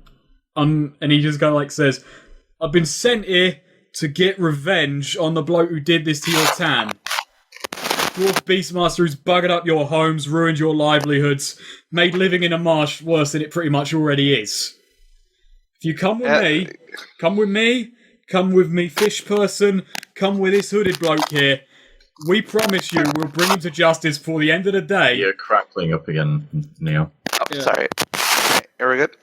he just kind of like says, "I've been sent here to get revenge on the bloke who did this to your town. Dwarf Beastmaster who's buggered up your homes, ruined your livelihoods, made living in a marsh worse than it pretty much already is. If you come with me, fish person, come with this hooded bloke here, we promise you we'll bring him to justice before the end of the day." You're crackling up again, Neil. Oh, sorry. Okay, are we good?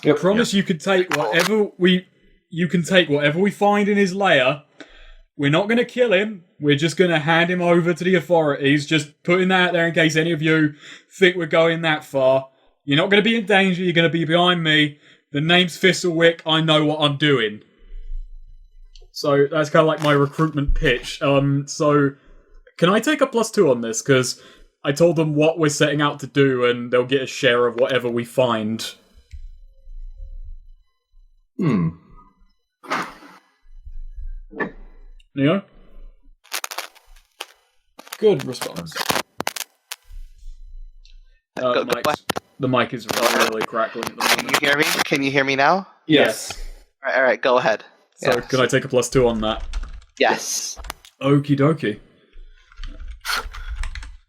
I promise you can take whatever we find in his lair. We're not going to kill him. We're just going to hand him over to the authorities. Just putting that out there in case any of you think we're going that far. You're not going to be in danger. You're going to be behind me. The name's Fizzlewick. I know what I'm doing. So that's kind of like my recruitment pitch. So can I take a +2 on this? Because I told them what we're setting out to do, and they'll get a share of whatever we find. Neo? Good response. The mic is really crackling at the Can moment. you hear me? Can you hear me now? Yes. All right, go ahead. So, Yeah. can I take a +2 on that? Yes. Okie dokie.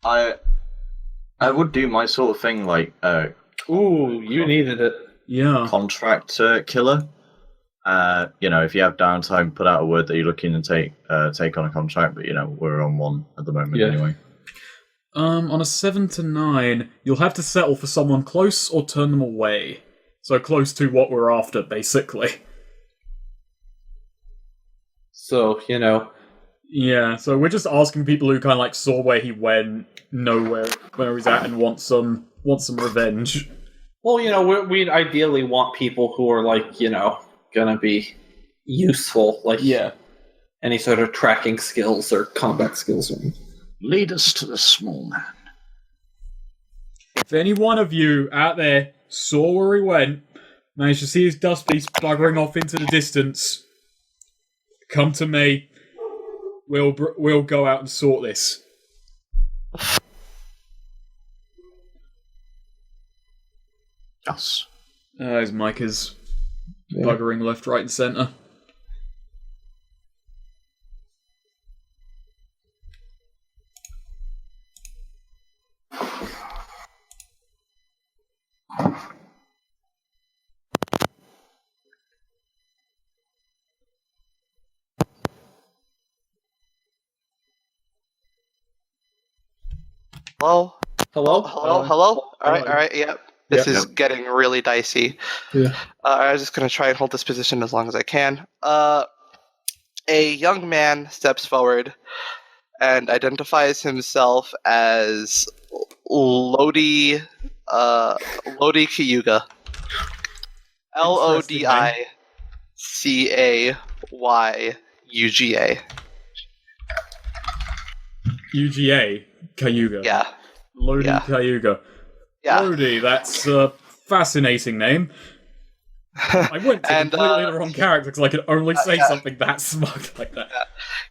I would do my sort of thing like Ooh, you needed it. Yeah. contract killer. If you have downtime, put out a word that you're looking to take on a contract. But we're on one at the moment anyway. On a 7 to 9, you'll have to settle for someone close or turn them away. So close to what we're after, basically. So, Yeah, so we're just asking people who kind of like saw where he went, know where he's at, and want some revenge. well, we'd ideally want people who are gonna be useful, any sort of tracking skills or combat skills. Lead us to the small man. If any one of you out there saw where he went, managed to see his dust beast buggering off into the distance, come to me. We'll go out and sort this. Yes. His mic is buggering left, right, and centre. Hello? Hello? Hello? All right, yep. This is getting really dicey. Yeah. I'm just going to try and hold this position as long as I can. A young man steps forward and identifies himself as Lodi Cayuga. Lodicayuga. UGA? Cayuga. Yeah. Lodi Cayuga. Yeah. Lodi, that's a fascinating name. I went to completely the wrong character because I could only say something that smug like that.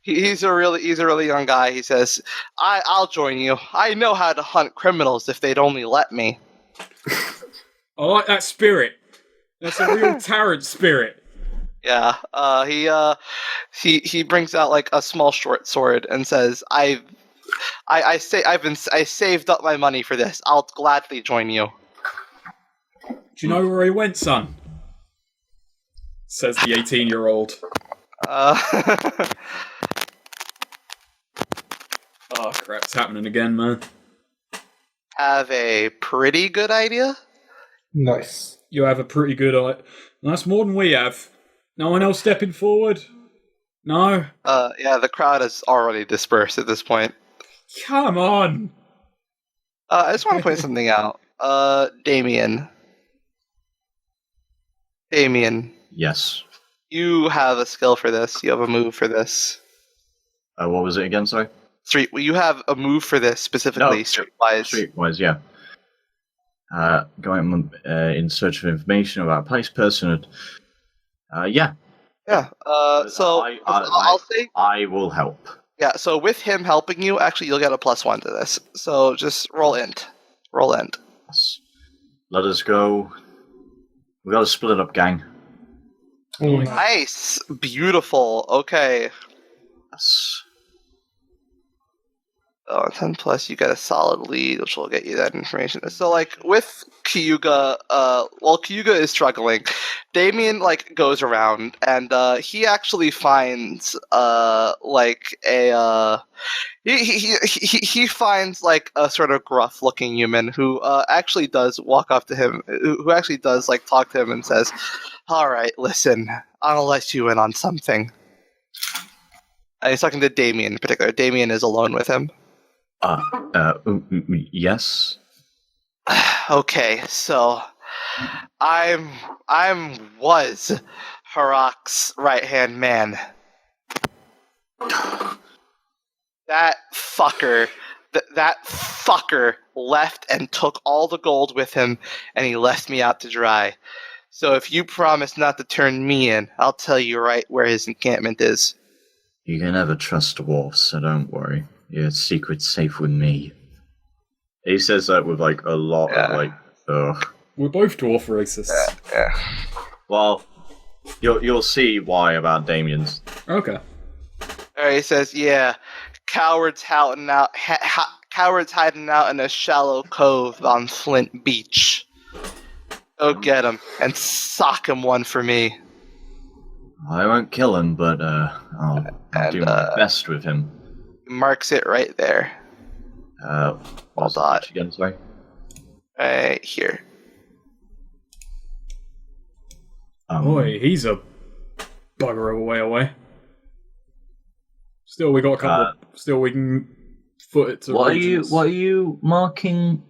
He's a really young guy. He says, I'll join you. I know how to hunt criminals if they'd only let me. I like that spirit. That's a real Tarrant spirit. Yeah. He brings out like a small short sword and says, I saved up my money for this. I'll gladly join you. Do you know where he went, son? Says the 18-year-old. Oh crap, it's happening again, man. Have a pretty good idea? Nice. You have a pretty good idea. That's more than we have. No one else stepping forward? No? Yeah, the crowd has already dispersed at this point. Come on! I just want to point something out. Damien. Yes. You have a skill for this. You have a move for this. What was it again, sorry? You have a move for this specifically, streetwise. Streetwise, yeah. Going in search of information about a place, person. Yeah. Yeah. So I'll say I will help. Yeah. So with him helping you, actually, you'll get a +1 to this. So just roll int. Yes. Let us go. We got to split up, gang. Nice. Beautiful. Okay. Yes. 10 plus, you get a solid lead, which will get you that information. So, like, with Cayuga, while Cayuga is struggling, Damien, like, goes around, and he actually finds, he finds, like, a sort of gruff-looking human who actually does walk up to him, who actually does, like, talk to him and says, all right, listen, I'll let you in on something. And he's talking to Damien in particular. Damien is alone with him. Yes. Okay, so I was Harak's right-hand man. That fucker that fucker left and took all the gold with him, and he left me out to dry. So if you promise not to turn me in, I'll tell you right where his encampment is. You can never trust dwarves, so don't worry. Your secret's safe with me. He says that with like a lot of like, ugh. We're both dwarf racists. Yeah. Well, you'll see why about Damien's. Okay. Alright, he says, yeah, cowards hiding out in a shallow cove on Flint Beach. Go get him and sock him one for me. I won't kill him, but I'll do my best with him. Marks it right there. What's the pitch again, sorry? Right here. Boy, he's a bugger of a way away. Still, we got a couple. Still, we can foot it to. What regions. are you marking?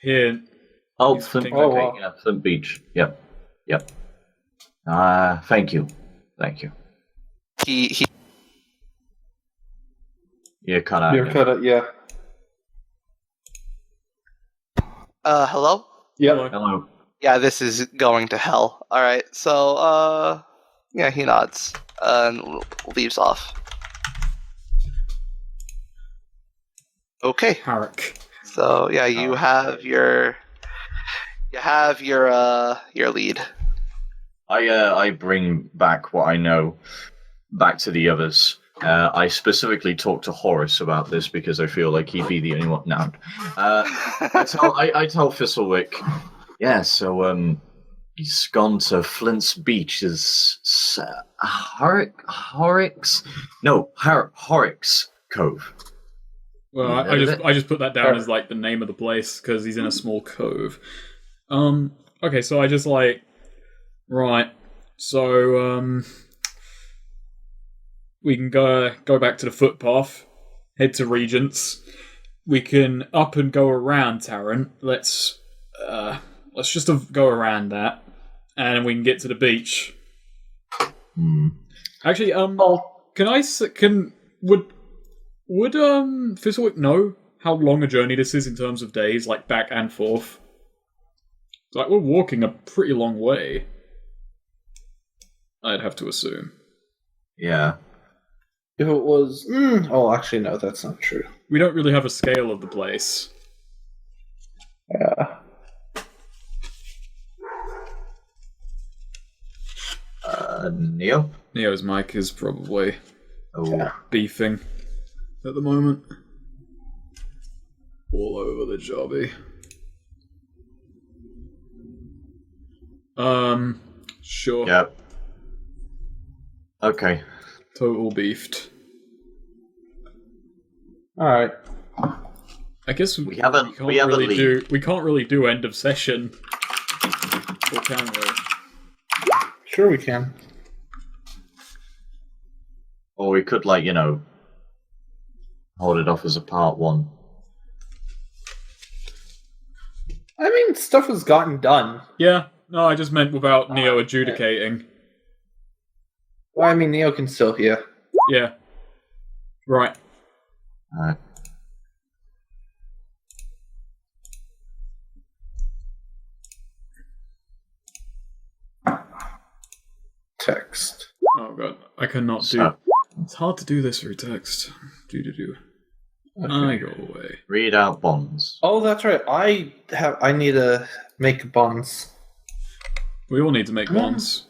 Here? Oh, Flint. Flint- Okay, yeah, Flint Beach. Yep. Thank you. He You're cut out. You're cut out, yeah. hello? Yep. Hello. Yeah, this is going to hell. Alright, so, yeah, he nods and leaves off. Okay, Harrick. so yeah, you have your lead. I bring back what I know back to the others. I specifically talked to Horace about this because I feel like he'd be the only one. No, I tell Thistlewick. Yeah, so he's gone to Flint's Beach. Is Horrocks Cove. Well, I just put that down as like the name of the place because he's in a small cove. Okay, so I just like right. So we can go back to the footpath, head to Regents. We can up and go around Tarrant. Let's just go around that, and we can get to the beach. Actually, would Thistlewick know how long a journey this is in terms of days, like back and forth? Like we're walking a pretty long way. I'd have to assume. Yeah. If it was... actually, no, that's not true. We don't really have a scale of the place. Yeah. Neo? Neo's mic is probably Oh. beefing at the moment. All over the jobby. Sure. Yep. Okay. Total beefed. Alright. I guess We have a lead. We can't really do end of session. Or can we? Sure we can. Or we could, hold it off as a part one. I mean, stuff has gotten done. Yeah. No, I just meant without Neo adjudicating. Well, I mean, Neo can still hear. Yeah. Right. Alright. Text. Oh god, I cannot do. So, It's hard to do this through text. Do. Okay. I go away. read out bonds. Oh, that's right. I need to make bonds. We all need to make bonds.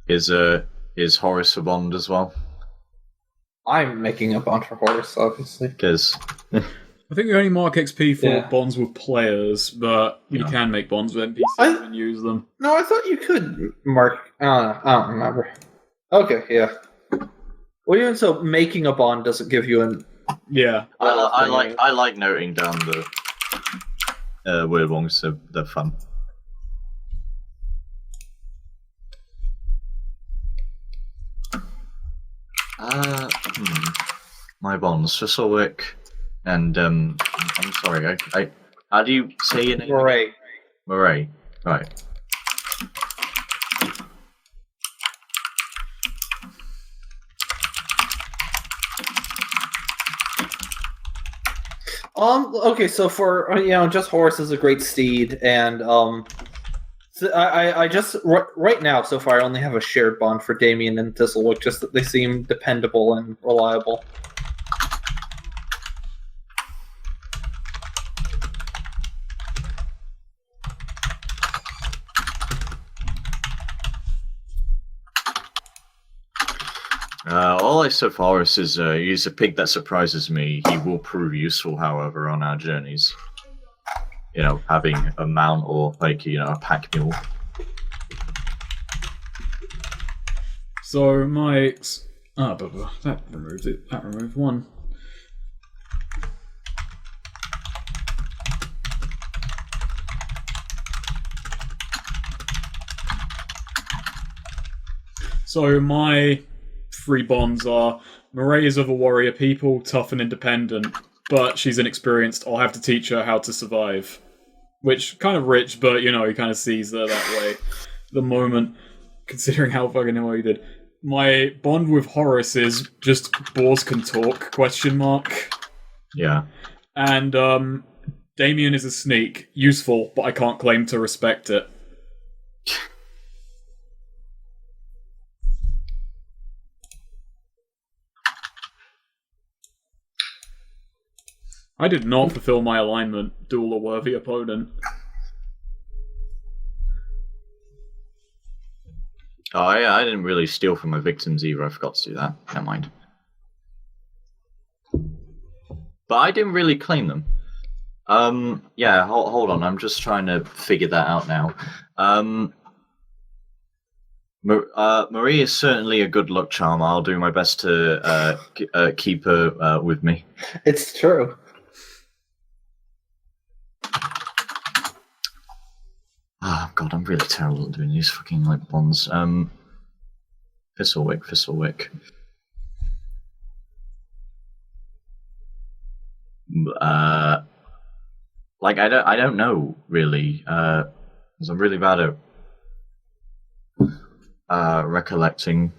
Is Horace a bond as well? I'm making a bond for Horus, obviously. Because I think we only mark XP for Yeah. bonds with players, but you can make bonds with NPCs and use them. No, I thought you could mark. I don't remember. Okay, yeah. Well, even so, making a bond doesn't give you an. Yeah. I like noting down the weird ones, so they're fun. My bonds, Thistlewick, and I'm sorry. I how do you say your name? Right. Murray. Right. Okay, so for just Horus is a great steed, and so I just right now so far I only have a shared bond for Damien and Thistlewood, just that they seem dependable and reliable. All I said for Horus is he's a pig that surprises me. He will prove useful, however, on our journeys. Having a mount or a pack mule. So my that removed it. That removed one. So my 3 bonds are: Murray is of a warrior people, tough and independent, but she's inexperienced. I'll have to teach her how to survive. Which, kind of rich, but, he kind of sees her that way. The moment, considering how fucking ill he did. My bond with Horus is just boars can talk, ? Yeah. And, Damien is a sneak. Useful, but I can't claim to respect it. I did not fulfill my alignment. Duel a worthy opponent. Oh, yeah, I didn't really steal from my victims either. I forgot to do that. Never mind. But I didn't really claim them. Yeah, hold on. I'm just trying to figure that out now. Marie is certainly a good luck charm. I'll do my best to keep her with me. It's true. Oh, God, I'm really terrible at doing these fucking, bonds. Thistlewick. I don't know, really, because I'm really bad at recollecting.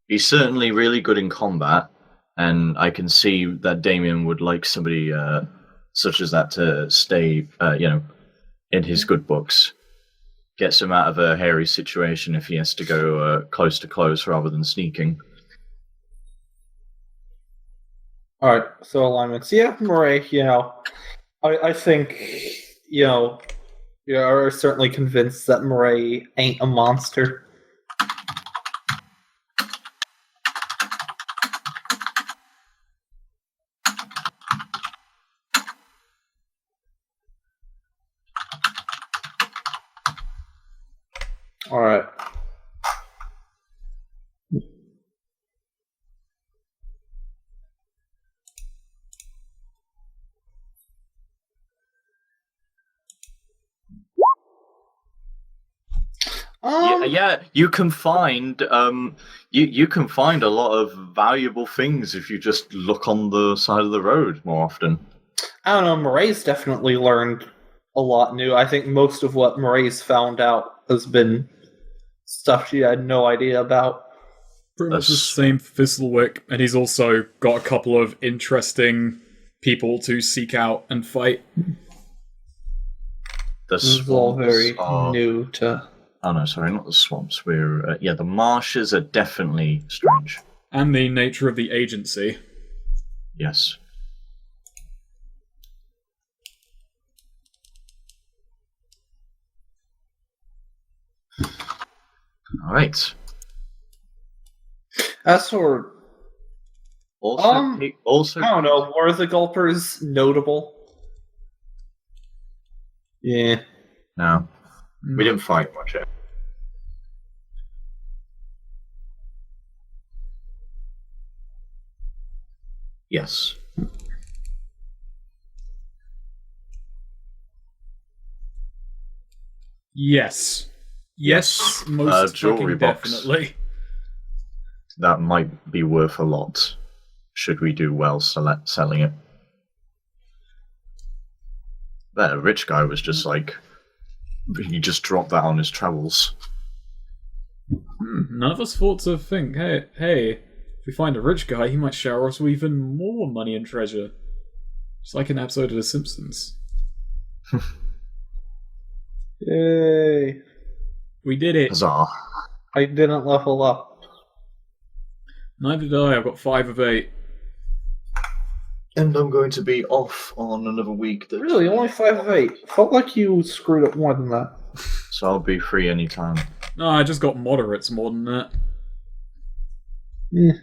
He's certainly really good in combat. And I can see that Damien would like somebody such as that to stay, in his good books. Gets him out of a hairy situation if he has to go close to close rather than sneaking. Alright, so alignments. Yeah, Murray, I think, are certainly convinced that Murray ain't a monster. Alright. Yeah, you can find you can find a lot of valuable things if you just look on the side of the road more often. I don't know, Murray's definitely learned a lot new. I think most of what Murray's found out has been stuff she had no idea about. Pretty much the same for Thistlewick, and he's also got a couple of interesting people to seek out and fight. This is all very new to... Oh no, sorry, not the swamps. The marshes are definitely strange. And the nature of the agency. Yes. All right. As for also, I don't know. Were the Gulpers notable? Yeah. No, we didn't fight much. Yes. Yes, most jewelry fucking box. definitely. That might be worth a lot. should we do well selling it. That rich guy was just like, he just dropped that on his travels. None of us thought to think, hey, if we find a rich guy, he might shower us with even more money and treasure. Just like an episode of The Simpsons. Yay! We did it. Huzzah. I didn't level up. Neither did I. I've got 5 of 8. And I'm going to be off on another week. Really, only 5 of 8. Felt like you screwed up more than that. So I'll be free anytime. No, I just got moderates more than that. Yeah.